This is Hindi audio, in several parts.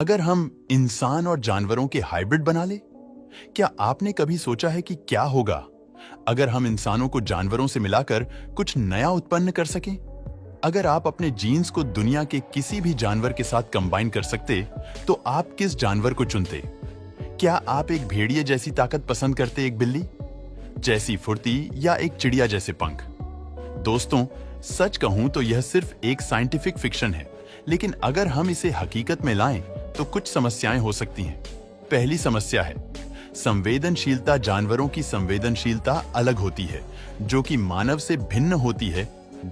अगर हम इंसान और जानवरों के हाइब्रिड बना ले, क्या आपने कभी सोचा है कि क्या होगा अगर हम इंसानों को जानवरों से मिलाकर कुछ नया उत्पन्न कर सकें? अगर आप अपने जीन्स को दुनिया के किसी भी जानवर के साथ कंबाइन कर सकते, तो आप किस जानवर को चुनते? क्या आप एक भेड़िए जैसी ताकत पसंद करते, एक बिल्ली जैसी फुर्ती या एक चिड़िया जैसे पंख? दोस्तों, सच कहूं तो यह सिर्फ एक साइंटिफिक फिक्शन है, लेकिन अगर हम इसे हकीकत में लाएं तो कुछ समस्याएं हो सकती हैं। पहली समस्या है संवेदनशीलता। जानवरों की संवेदनशीलता अलग होती है, जो कि मानव से भिन्न होती है।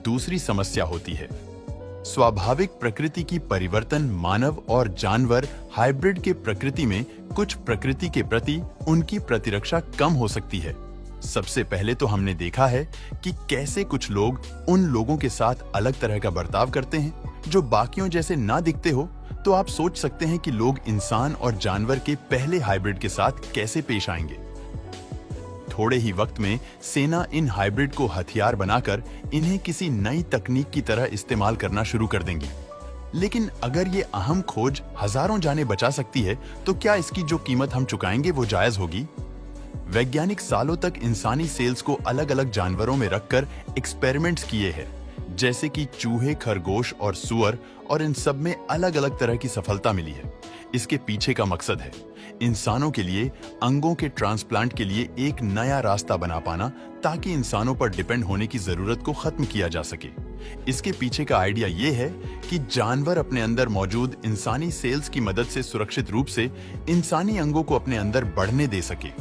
दूसरी समस्या होती है स्वाभाविक प्रकृति की परिवर्तन। मानव और जानवर हाइब्रिड के प्रकृति में कुछ प्रकृति के प्रति उनकी प्रतिरक्षा कम हो सकती है। सबसे पहले तो हमने देखा है कि कैसे कुछ लोग उन लोगों के साथ अलग तरह का बर्ताव करते हैं जो बाकियों जैसे ना दिखते हो। तो आप सोच सकते हैं कि लोग इंसान और जानवर के पहले हाइब्रिड के साथ कैसे पेश आएंगे। थोड़े ही वक्त में सेना इन हाइब्रिड को हथियार बनाकर इन्हें किसी नई तकनीक की तरह इस्तेमाल करना शुरू कर देंगी। लेकिन अगर ये अहम खोज हजारों जानें बचा सकती है, तो क्या इसकी जो कीमत हम चुकाएंगे वो जायज होगी? वैज्ञानिक सालों तक इंसानी सेल्स को अलग अलग जानवरों में रखकर एक्सपेरिमेंट्स किए हैं, जैसे कि चूहे, खरगोश और सुअर, और इन सब में अलग अलग तरह की सफलता मिली है। इसके पीछे का मकसद है इंसानों के लिए अंगों के ट्रांसप्लांट के लिए एक नया रास्ता बना पाना, ताकि इंसानों पर डिपेंड होने की जरूरत को खत्म किया जा सके। इसके पीछे का आइडिया ये है कि जानवर अपने अंदर मौजूद इंसानी सेल्स की मदद से सुरक्षित रूप से इंसानी अंगों को अपने अंदर बढ़ने दे सके,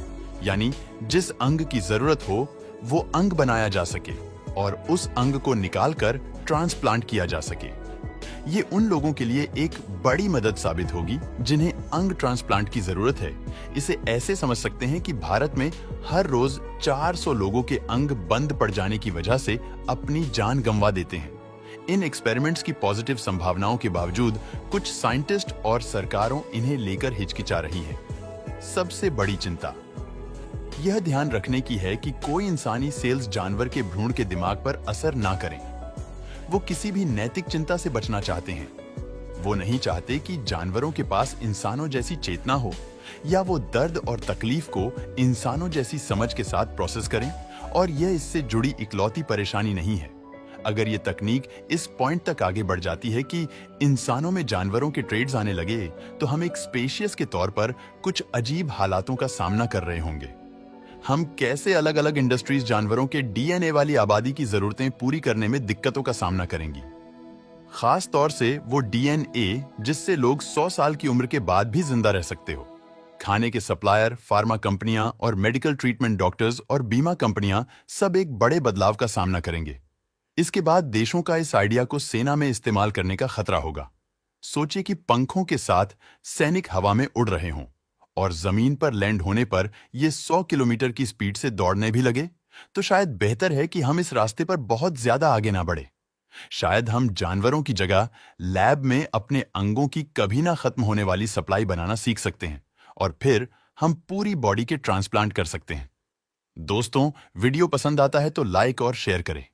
यानी जिस अंग की जरूरत हो वो अंग बनाया जा सके और उस अंग को निकालकर ट्रांसप्लांट किया जा सके। ये उन लोगों के लिए एक बड़ी मदद साबित होगी जिन्हें अंग ट्रांसप्लांट की जरूरत है। इसे ऐसे समझ सकते हैं कि भारत में हर रोज 400 लोगों के अंग बंद पड़ जाने की वजह से अपनी जान गंवा देते हैं। इन एक्सपेरिमेंट्स की पॉजिटिव संभावनाओं के बावजूद कुछ साइंटिस्ट और सरकारों इन्हें लेकर हिचकिचा रही है। सबसे बड़ी चिंता यह ध्यान रखने की है कि कोई इंसानी सेल्स जानवर के भ्रूण के दिमाग पर असर ना करें। वो किसी भी नैतिक चिंता से बचना चाहते हैं। वो नहीं चाहते कि जानवरों के पास इंसानों जैसी चेतना हो, या वो दर्द और तकलीफ को इंसानों जैसी समझ के साथ प्रोसेस करें, और यह इससे जुड़ी इकलौती परेशानी नहीं है। अगर ये तकनीक इस पॉइंट तक आगे बढ़ जाती है कि इंसानों में जानवरों के ट्रेड्स आने लगे, तो हम एक स्पेशियस के तौर पर कुछ अजीब हालातों का सामना कर रहे होंगे। हम कैसे अलग अलग इंडस्ट्रीज जानवरों के डीएनए वाली आबादी की जरूरतें पूरी करने में दिक्कतों का सामना करेंगी। खास तौर से वो डीएनए जिससे लोग 100 साल की उम्र के बाद भी जिंदा रह सकते हो। खाने के सप्लायर, फार्मा कंपनियां और मेडिकल ट्रीटमेंट डॉक्टर्स और बीमा कंपनियां सब एक बड़े बदलाव का सामना करेंगे। इसके बाद देशों का इस आइडिया को सेना में इस्तेमाल करने का खतरा होगा। सोचिए कि पंखों के साथ सैनिक हवा में उड़ रहे हों और जमीन पर लैंड होने पर ये 100 किलोमीटर की स्पीड से दौड़ने भी लगे। तो शायद बेहतर है कि हम इस रास्ते पर बहुत ज्यादा आगे ना बढ़े। शायद हम जानवरों की जगह लैब में अपने अंगों की कभी ना खत्म होने वाली सप्लाई बनाना सीख सकते हैं, और फिर हम पूरी बॉडी के ट्रांसप्लांट कर सकते हैं। दोस्तों, वीडियो पसंद आता है तो लाइक और शेयर करें।